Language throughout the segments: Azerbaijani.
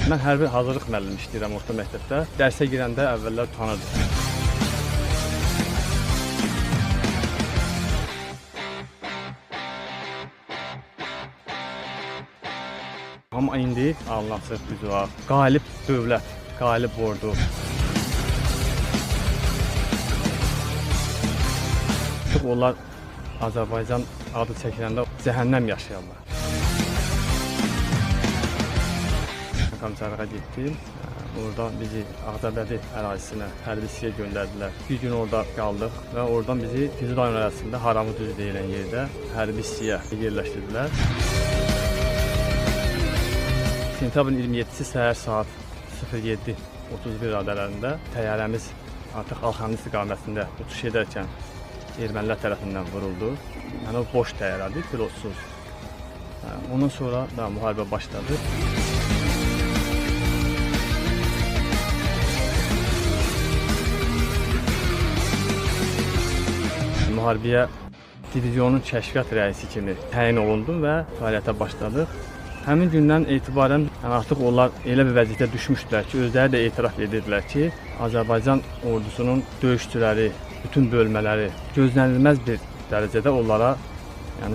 Mən hərbi hazırlıq müəllimi işləyirəm orta məktəbdə. Dərsə girəndə əvvəllər utanırdım. Amma indi anlaşıq biz var. Qalib dövlət, qalib ordu. Onlar Azərbaycan adı çəkiləndə cəhənnəm yaşayarlar. Komissarlığa getdim. Orada bizi Ağcabədi ərazisinə, hərbi hissəyə göndərdilər. Bir gün orada qaldıq və oradan bizi Füzuli rayon ərazisində Haramı düz deyilən yerdə hərbi hissəyə yerləşdirdilər. Sentyabrın 27-si səhər saat 07:31 radələrində təyyarəmiz artıq Alxanlı istiqamətində uçuş edərkən ermənilər tərəfindən vuruldu. Yəni o boş təyyarədir, pilotsuz. Ondan sonra da müharibə başladı. Müharibəyə divizyonun kəşfiyyat rəisi kimi təyin olundum və fəaliyyətə başladıq. Həmin gündən etibarən artıq onlar elə bir vəziyyətə düşmüşdülər ki, özləri də etiraf edirdilər ki, Azərbaycan ordusunun döyüşçüləri, bütün bölmələri gözlənilməz bir dərəcədə onlara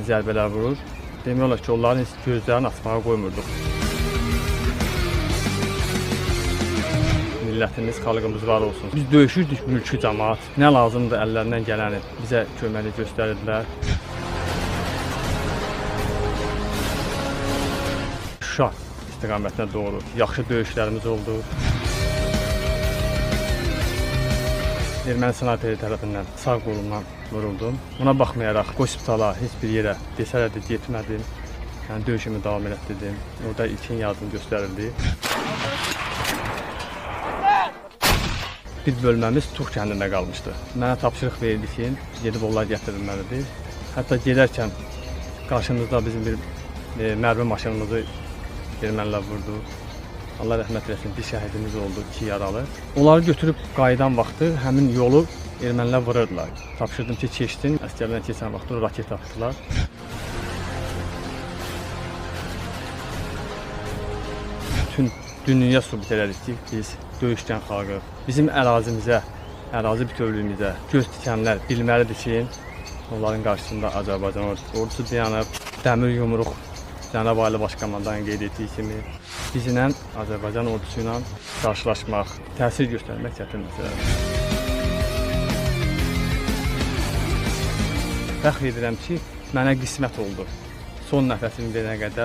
zərbələr vurur. Demək olar ki, onların gözlərini açmağa qoymurduq. Millətimiz, xalqımız var olsun. Biz döyüşürdük mülki cəmaət. Nə lazımdır əllərindən gələni bizə köməklik göstərirdilər. Şuşa istiqamətinə doğru yaxşı döyüşlərimiz oldu. Erməni snayperi tərəfindən sağ qolumdan vuruldum. Buna baxmayaraq hospitala heç bir yerə desələr də getmədim. Yəni döyüşümü davam etdirdim. Orada ilkin yardım göstərildi. Bir bölməmiz Tuğ kəndində qalmışdı. Mənə tapşırıq verildi ki, gedib onlar gətirilməlidir. Hətta gedərkən qarşımızda bizim bir mərmi maşınımızı ermənilər vurdu. Allah rəhmət eləsin, bir şəhidimiz oldu, 2 yaralı. Onları götürüb qayıdan vaxtı həmin yolu ermənilər vururdular. Tapşırdım ki, keçdin. Əsgərlərdən keçən vaxtı raket atdılar. Bütün dünyaya sübut elədik ki, biz döyüşkən xalqıq. Bizim ərazimizə, ərazi bütövlüyümüzə göz tikənlər bilməlidir ki, onların qarşısında Azərbaycan ordusu dayanıb, dəmir yumruq Cənab Ali Başkomandanın qeyd etdiyi kimi bizlə Azərbaycan ordusu ilə qarşılaşmaq, təsir göstərmək çətin məsələdir. Fəxr edirəm ki, mənə qismət oldu. Son nəfəsimi verənə qədər